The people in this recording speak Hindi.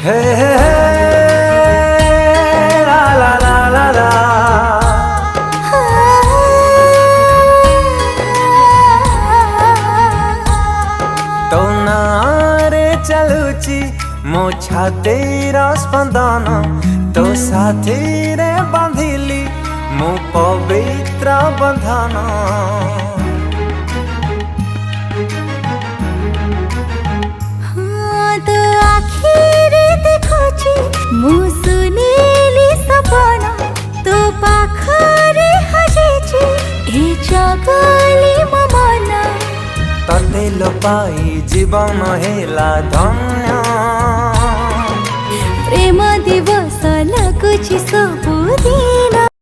हे हे ला ला ला ला ला तो नारे चलुची मो छातीर स्पंदन तो साथी रे बांधिली मो पवित्र बंधन तो आखिरे देखुची मु सुनीली सपना तो पाखरे हजेची ए जगली मो मन तते लो पाई जीवन हेला धन्य प्रेम दिवस लगुची सबुदिन